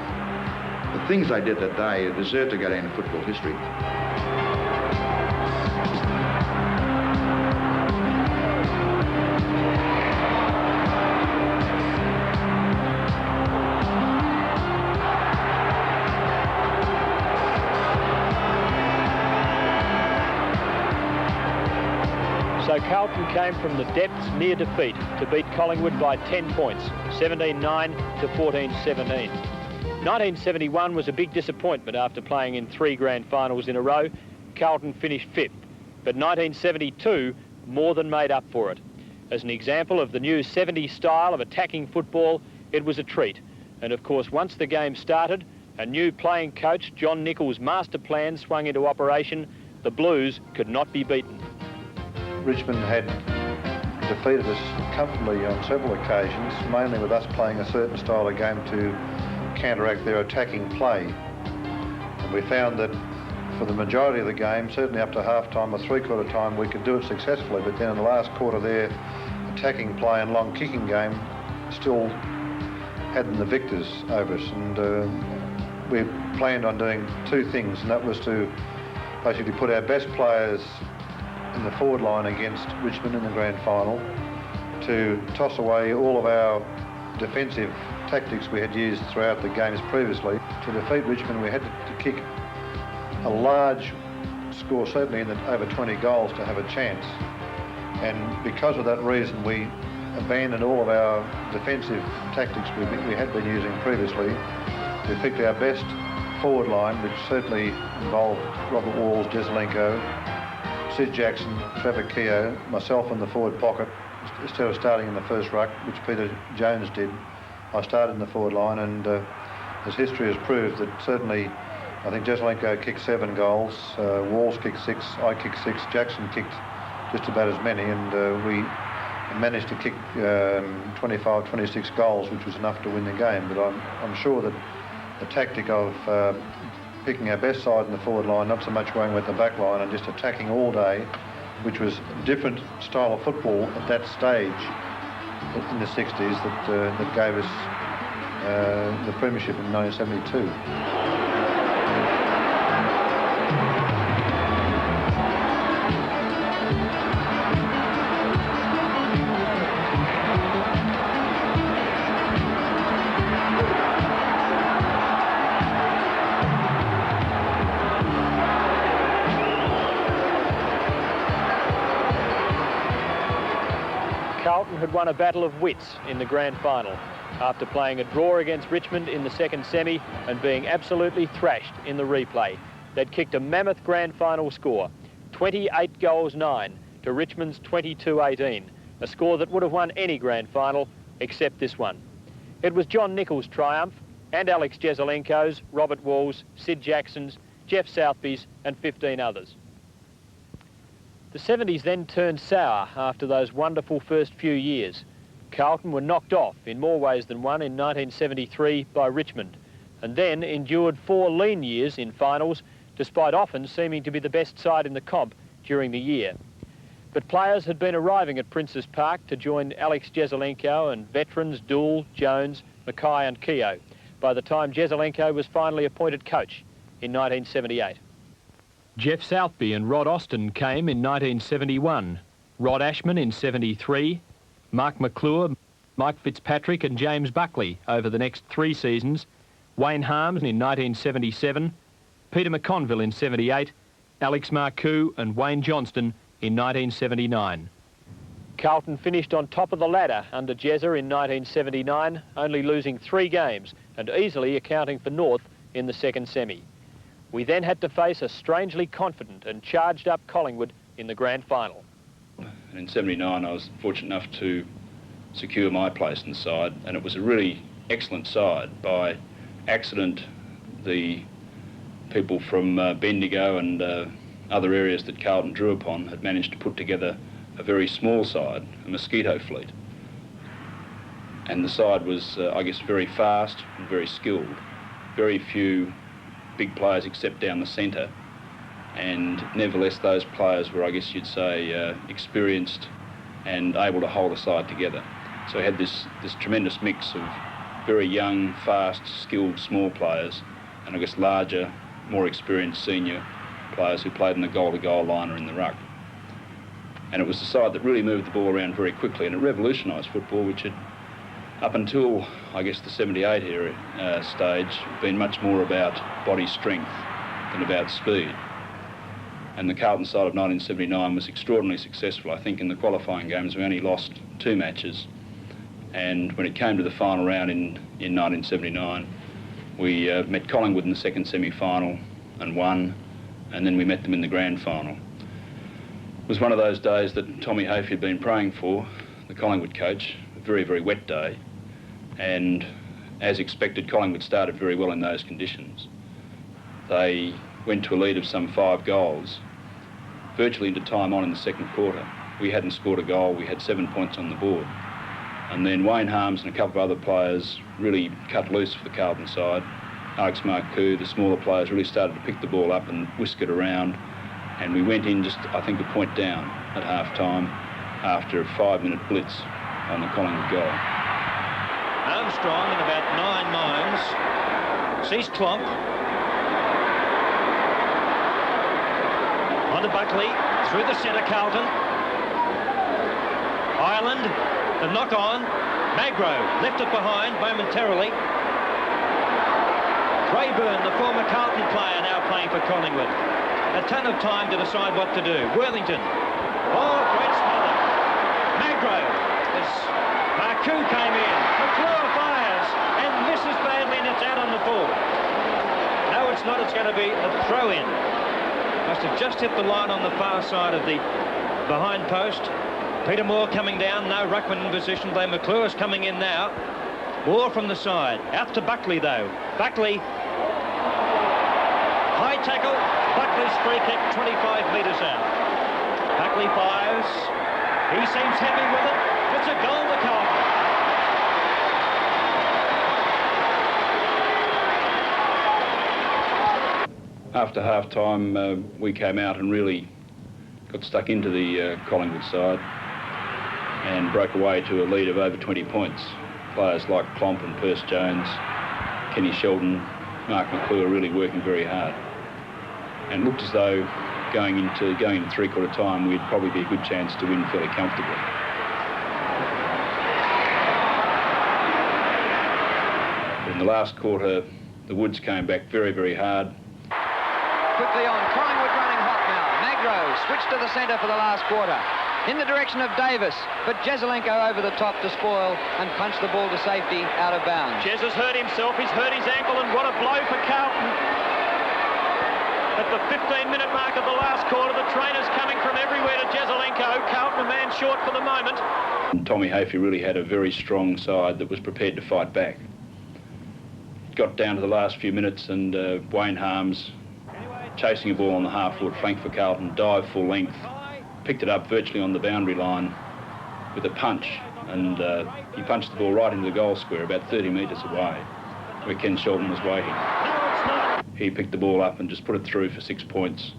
the things they did that day deserve to go down in football history. So Carlton came from the depths near defeat to beat Collingwood by 10 points, 17-9 to 14-17. 1971 was a big disappointment after playing in 3 grand finals in a row. Carlton finished 5th, but 1972 more than made up for it. As an example of the new 70s style of attacking football, it was a treat. And of course, once the game started, a new playing coach, John Nichols' master plan swung into operation. The Blues could not be beaten. Richmond had defeated us comfortably on several occasions, mainly with us playing a certain style of game to counteract their attacking play. And we found that for the majority of the game, certainly up to half-time or three-quarter time, we could do it successfully, but then in the last quarter their attacking play and long kicking game still had them the victors over us. And we planned on doing 2 things, and that was to basically put our best players in the forward line against Richmond in the grand final, to toss away all of our defensive tactics we had used throughout the games previously. To defeat Richmond, we had to kick a large score, certainly in the over 20 goals, to have a chance. And because of that reason, we abandoned all of our defensive tactics we had been using previously. We picked our best forward line, which certainly involved Robert Walls, Jesselenko, Sid Jackson, Trevor Keogh, myself in the forward pocket. Instead of starting in the first ruck, which Peter Jones did, I started in the forward line, and as history has proved, that certainly I think Jesselenko kicked 7 goals, Walls kicked 6, I kicked 6, Jackson kicked just about as many, and we managed to kick 25, 26 goals, which was enough to win the game. But I'm sure that the tactic of picking our best side in the forward line, not so much going with the back line and just attacking all day, which was a different style of football at that stage in the 60s, that gave us the premiership in 1972. Carlton had won a battle of wits in the grand final after playing a draw against Richmond in the second semi and being absolutely thrashed in the replay. They'd kicked a mammoth grand final score, 28-9 to Richmond's 22-18, a score that would have won any grand final except this one. It was John Nichols' triumph and Alex Jesselenko's, Robert Walls, Sid Jackson's, Jeff Southby's and 15 others. The 70s then turned sour after those wonderful first few years. Carlton were knocked off in more ways than one in 1973 by Richmond, and then endured 4 lean years in finals, despite often seeming to be the best side in the comp during the year. But players had been arriving at Princes Park to join Alex Jesselenko and veterans Dool, Jones, Mackay and Keogh by the time Jesselenko was finally appointed coach in 1978. Jeff Southby and Rod Austin came in 1971, Rod Ashman in 73, Mark McClure, Mike Fitzpatrick and James Buckley over the next 3 seasons, Wayne Harms in 1977, Peter McConville in 78, Alex Marcoux and Wayne Johnston in 1979. Carlton finished on top of the ladder under Jezza in 1979, only losing 3 games and easily accounting for North in the second semi. We then had to face a strangely confident and charged up Collingwood in the grand final. And in 79 I was fortunate enough to secure my place in the side, and it was a really excellent side. By accident, the people from Bendigo and other areas that Carlton drew upon had managed to put together a very small side, a mosquito fleet. And the side was, I guess, very fast and very skilled. Very few big players except down the centre, and nevertheless those players were, I guess you'd say, experienced and able to hold a side together. So we had this tremendous mix of very young, fast, skilled, small players, and I guess larger, more experienced senior players who played in the goal-to-goal line or in the ruck. And it was a side that really moved the ball around very quickly, and it revolutionised football, which had, up until, I guess, the 78 era stage, been much more about body strength than about speed. And the Carlton side of 1979 was extraordinarily successful. I think in the qualifying games we only lost 2 matches. And when it came to the final round in 1979, we met Collingwood in the second semi-final and won, and then we met them in the grand final. It was one of those days that Tommy Hafey had been praying for, the Collingwood coach, a very, very wet day. And as expected, Collingwood started very well in those conditions. They went to a lead of some 5 goals, virtually into time on in the second quarter. We hadn't scored a goal, we had 7 points on the board. And then Wayne Harms and a couple of other players really cut loose for the Carlton side. Alex Marcoux, the smaller players, really started to pick the ball up and whisk it around. And we went in just, I think, a point down at half-time after a 5-minute blitz on the Collingwood goal. Armstrong in about 9 miles. Sees Klomp. On to Buckley, through the centre, Carlton. Ireland, the knock-on. Magro left it behind momentarily. Rayburn, the former Carlton player, now playing for Collingwood. A ton of time to decide what to do. Worthington. Oh, great smother. Magro. As Marcoux came in. McClure fires and misses badly, and it's out on the full. No, it's not. It's going to be a throw-in. Must have just hit the line on the far side of the behind post. Peter Moore coming down. No ruckman in position. Though McClure's coming in now. Moore from the side. Out to Buckley, though. Buckley. High tackle. Buckley's free kick, 25 metres out. Buckley fires. He seems happy with it. It's a goal to Carlton. After half-time, we came out and really got stuck into the Collingwood side and broke away to a lead of over 20 points. Players like Klomp and Perce Jones, Kenny Sheldon, Mark McClure really working very hard. And looked as though going into three-quarter time, we'd probably be a good chance to win fairly comfortably. But in the last quarter, the Woods came back very, very hard. Quickly on, Collingwood running hot now. Magro switched to the centre for the last quarter. In the direction of Davis, but Jezelenko over the top to spoil and punch the ball to safety out of bounds. Jez has hurt himself, he's hurt his ankle, and what a blow for Carlton. At the 15-minute mark of the last quarter, the trainer's coming from everywhere to Jezelenko. Carlton a man short for the moment. And Tommy Hafey really had a very strong side that was prepared to fight back. Got down to the last few minutes and Wayne Harms, chasing a ball on the half-forward flank for Carlton, dived full length, picked it up virtually on the boundary line with a punch, and he punched the ball right into the goal square about 30 metres away where Ken Sheldon was waiting. He picked the ball up and just put it through for 6 points,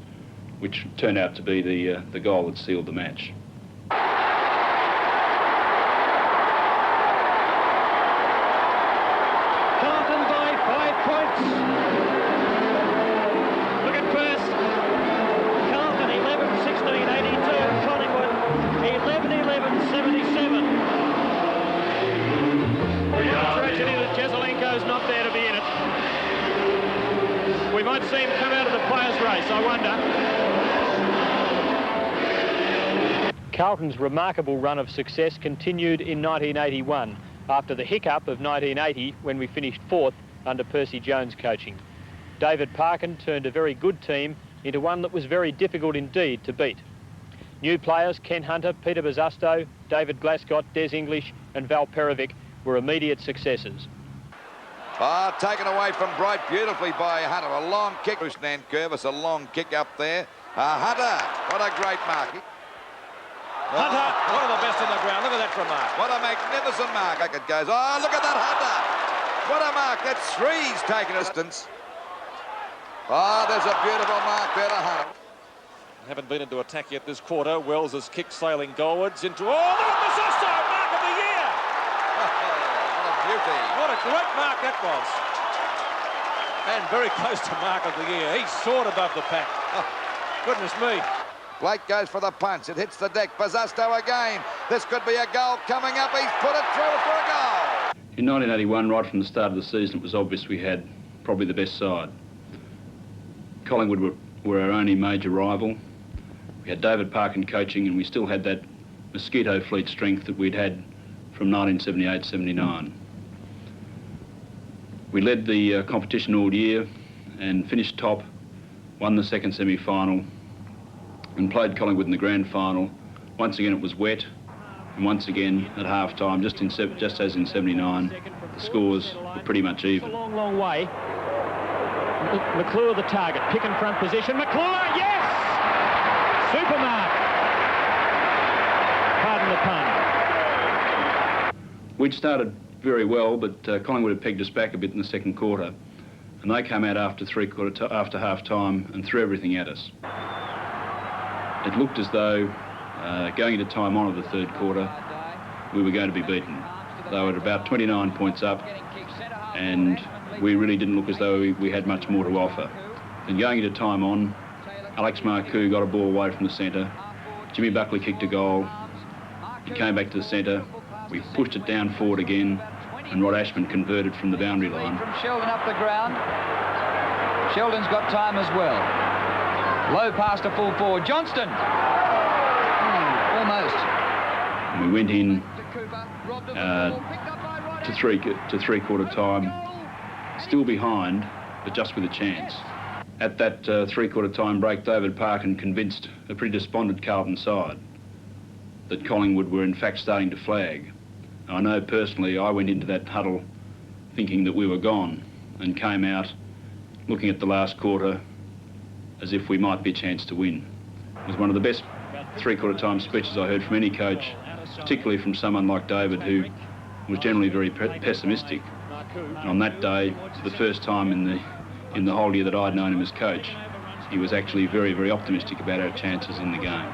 which turned out to be the goal that sealed the match. Carlton by 5 points. Look at first. Carlton 11-16-82. Collingwood 11-11-77. Tragedy that Jezelenko's not there to be in it. We might see him come out of the players' race, I wonder. Carlton's remarkable run of success continued in 1981, after the hiccup of 1980 when we finished 4th under Percy Jones' coaching. David Parkin turned a very good team into one that was very difficult indeed to beat. New players Ken Hunter, Peter Bosustow, David Glascott, Des English and Val Perovic were immediate successes. Taken away from Bright beautifully by Hunter. A long kick. Bruce Nankervis, a long kick up there. Hunter, what a great mark. Hunter, one of the best on the ground. Look at that for a mark. What a magnificent mark. It goes. Oh, look at that Hunter. What a mark. That's 3 he's taken a distance. Oh, there's a beautiful mark there to Hunter. Haven't been into attack yet this quarter. Wells has kicked sailing goalwards into... Oh, look at Bosustow, mark of the year. What a beauty. What a great mark that was. And very close to mark of the year. He's soared above the pack. Oh, goodness me. Blake goes for the punch. It hits the deck. Bosustow again. This could be a goal coming up. He's put it through for a goal. In 1981, right from the start of the season, it was obvious we had probably the best side. Collingwood were our only major rival. We had David Parkin coaching, and we still had that mosquito fleet strength that we'd had from 1978-79. We led the competition all year and finished top, won the second semi-final, and played Collingwood in the grand final. Once again it was wet, and once again at half-time, just as in 79, the scores were pretty much even. A long, long way. McClure the target, pick and front position. McClure, yes! Supermark. Pardon the pun. We'd started very well, but Collingwood had pegged us back a bit in the second quarter, and they came out after after half-time and threw everything at us. It looked as though, going into time on of the third quarter, we were going to be beaten. They were at about 29 points up, and we really didn't look as though we had much more to offer. Then going into time on, Alex Marcoux got a ball away from the centre. Jimmy Buckley kicked a goal. He came back to the centre. We pushed it down forward again, and Rod Ashman converted from the boundary line. From Sheldon up the ground. Sheldon's got time as well. Low pass to full forward. Johnston! Almost. And we went in to three-quarter time, still behind, but just with a chance. At that three-quarter time break, David Parkin convinced a pretty despondent Carlton side that Collingwood were in fact starting to flag. I know personally I went into that huddle thinking that we were gone, and came out looking at the last quarter as if we might be a chance to win. It was one of the best three-quarter time speeches I heard from any coach, particularly from someone like David, who was generally very pessimistic. And on that day, for the first time in the whole year that I'd known him as coach, he was actually very, very optimistic about our chances in the game.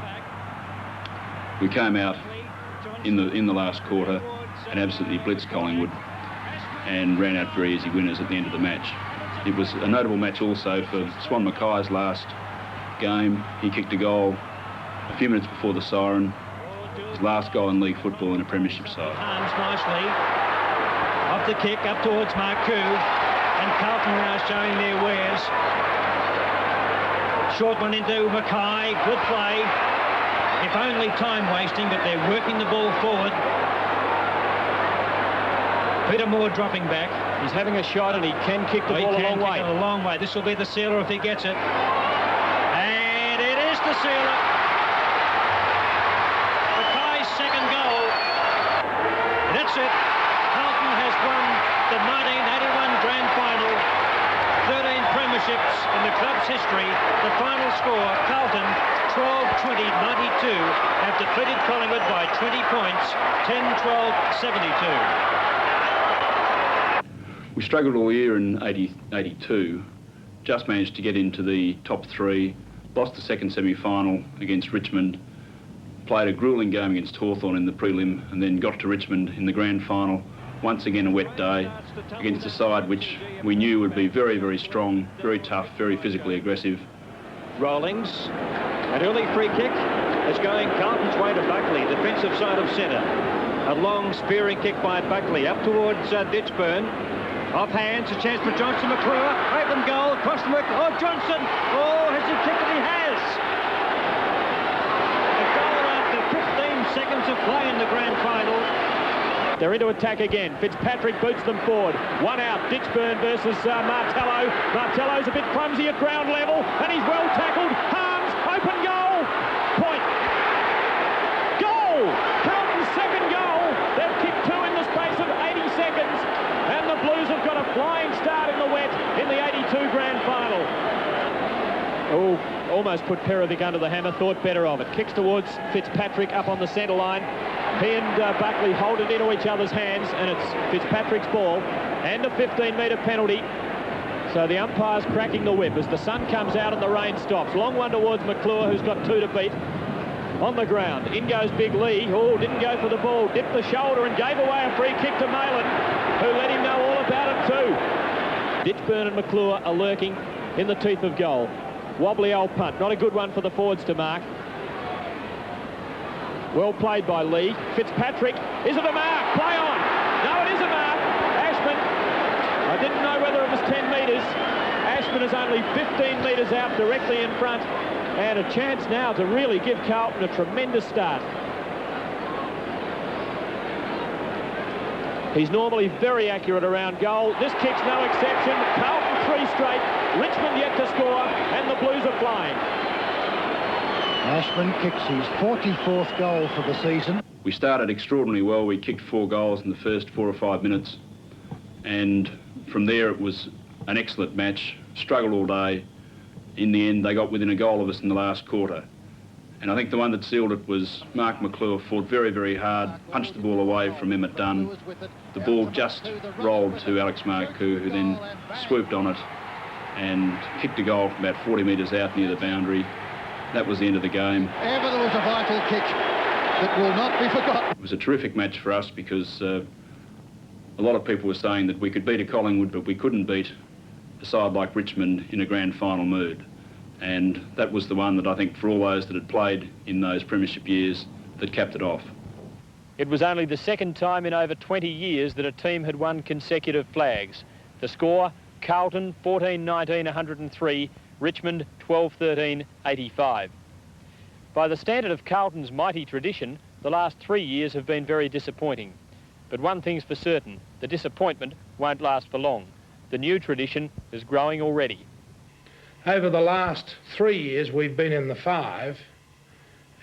We came out in the last quarter and absolutely blitzed Collingwood and ran out very easy winners at the end of the match. It was a notable match also for Swan Mackay's last game. He kicked a goal a few minutes before the siren, his last goal in league football in a premiership side. Arms nicely. Off the kick up towards Marcoux, and Carlton now showing their wares. Short one into Mackay, good play. If only time wasting, but they're working the ball forward. Peter Moore dropping back. He's having a shot and he can kick the ball a long way. A long way. This will be the sealer if he gets it. And it is the sealer. Mackay's second goal. That's it. Carlton has won the 1981 grand final. 13 premierships in the club's history. The final score, Carlton 12-20-92 have defeated Collingwood by 20 points, 10-12-72. We struggled all year in 82, just managed to get into the top three, lost the second semi-final against Richmond, played a gruelling game against Hawthorn in the prelim, and then got to Richmond in the grand final. Once again a wet day against a side which we knew would be very, very strong, very tough, very physically aggressive. Rollings, an early free kick is going Carlton's way to Buckley, defensive side of centre. A long spearing kick by Buckley up towards Ditchburn. Off hands, a chance for Johnson. McClure, open goal, across the work. Oh, Johnson! Oh, has he kicked it? He has! A goal after 15 seconds of play in the grand final. They're into attack again. Fitzpatrick boots them forward. One out. Ditchburn versus Martello. Martello's a bit clumsy at ground level, and he's well tackled. Harms, open goal. Point. Goal! Carlton's second goal. They've kicked two in the space of 80 seconds, and the Blues have got a flying start in the wet in the 82 grand final. Oh, almost put Perovic under the hammer. Thought better of it. Kicks towards Fitzpatrick up on the centre line. He and Buckley hold it into each other's hands, and it's Fitzpatrick's ball and a 15-metre penalty. So the umpire's cracking the whip as the sun comes out and the rain stops. Long one towards McClure, who's got two to beat. On the ground, in goes Big Lee. Oh, didn't go for the ball, dipped the shoulder and gave away a free kick to Malin, who let him know all about it too. Ditchburn and McClure are lurking in the teeth of goal. Wobbly old punt, not a good one for the forwards to mark. Well played by Lee. Fitzpatrick, is it a mark? Play on. No, it is a mark. Ashman, I didn't know whether it was 10 metres. Ashman has only 15 metres out directly in front, and a chance now to really give Carlton a tremendous start. He's normally very accurate around goal. This kick's no exception. Carlton 3 straight. Richmond yet to score, and the Blues are flying. Ashman kicks his 44th goal for the season. We started extraordinarily well. We kicked 4 goals in the first 4 or 5 minutes, and from there it was an excellent match. Struggled all day. In the end, they got within a goal of us in the last quarter. And I think the one that sealed it was Mark McClure. Fought very, very hard, punched the ball away from Emmett Dunn. The ball just rolled to Alex Marcoux, who then swooped on it and kicked a goal from about 40 metres out near the boundary. That was the end of the game. Ever there was a vital kick that will not be forgotten. It was a terrific match for us because a lot of people were saying that we could beat a Collingwood, but we couldn't beat a side like Richmond in a grand final mood. And that was the one that I think for all those that had played in those premiership years that capped it off. It was only the second time in over 20 years that a team had won consecutive flags. The score, Carlton 14-19, 103, Richmond 12-13, 85. By the standard of Carlton's mighty tradition, the last 3 years have been very disappointing. But one thing's for certain, the disappointment won't last for long. The new tradition is growing already. Over the last 3 years, we've been in the 5,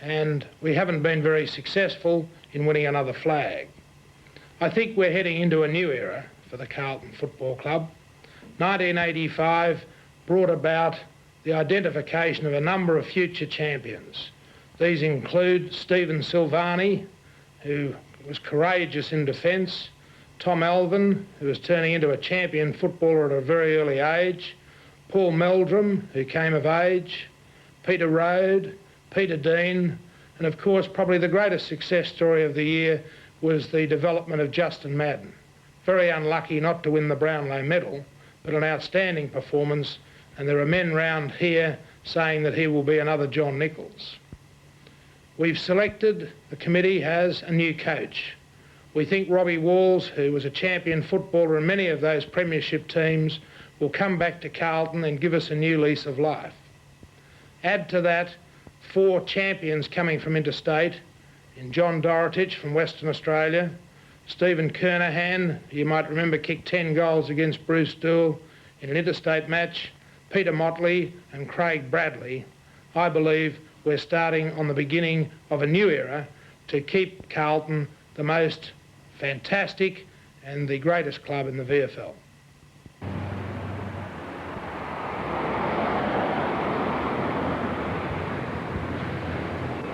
and we haven't been very successful in winning another flag. I think we're heading into a new era for the Carlton Football Club. 1985 brought about the identification of a number of future champions. These include Stephen Silvani, who was courageous in defence, Tom Alvin, who was turning into a champion footballer at a very early age, Paul Meldrum, who came of age, Peter Rode, Peter Dean, and of course probably the greatest success story of the year was the development of Justin Madden. Very unlucky not to win the Brownlow medal, but an outstanding performance, and there are men round here saying that he will be another John Nichols. We've selected, the committee has, a new coach. We think Robbie Walls, who was a champion footballer in many of those premiership teams, will come back to Carlton and give us a new lease of life. Add to that 4 champions coming from interstate, in John Dorotich from Western Australia, Stephen Kernahan, you might remember, kicked 10 goals against Bruce Dool in an interstate match, Peter Motley and Craig Bradley. I believe we're starting on the beginning of a new era to keep Carlton the most fantastic and the greatest club in the VFL.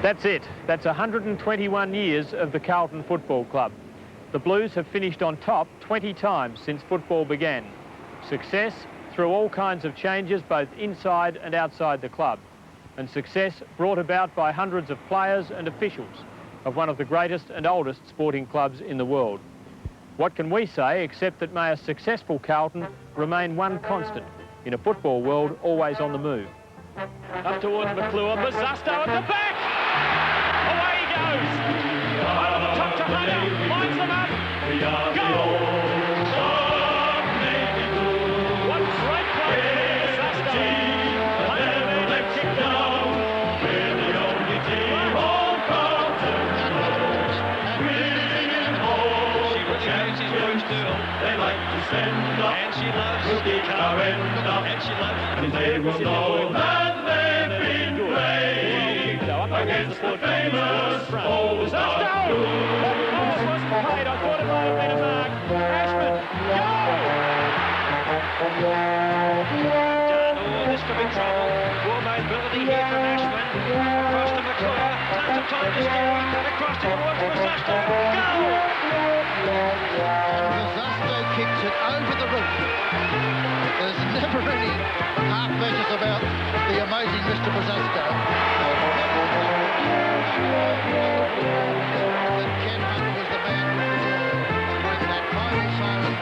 That's it. That's 121 years of the Carlton Football Club. The Blues have finished on top 20 times since football began. Success through all kinds of changes both inside and outside the club. And success brought about by hundreds of players and officials of one of the greatest and oldest sporting clubs in the world. What can we say except that may a successful Carlton remain one constant in a football world always on the move. Up towards McClure, Mazzasto at the back! Away he goes! Over the top to Hunter, lines them up, goal! What great play from Mazzasto! Hunter made him kick the goal! We're the only team on Carlton Road. Winning all the champions they like to send up. And she loves Rookie Carenda. And she loves, and they will know that they've been playing against the famous Coles. Mazzasto! That ball wasn't played. I thought it might have been a mark. Ashman, go! Oh, this could be trouble. Poor mobility here from Ashman. Across to McClure. Tons of time to score. Across towards Mazzasto. Go! Mazzasto kicks it over the roof. There's never any half measures about the amazing Mr. Mazzasto. That Ken Hunt was the man when that final siren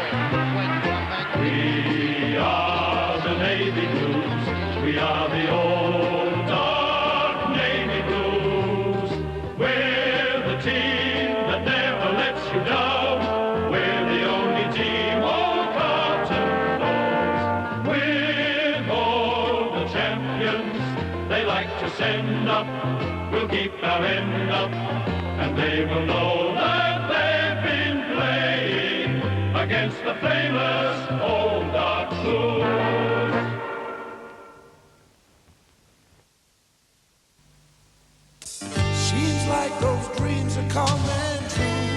went from that. We are the Navy Blues. We are the old dark Navy Blues. We're the team that never lets you down. We're the only team old Carlton knows. With all like to send up, we'll keep our end up, and they will know that they've been playing against the famous old dark blues. Seems like those dreams are coming true.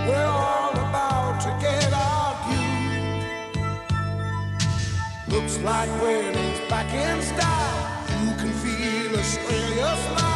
We're all about to get our due. Looks like wedding's back in style. You can feel Australia smile.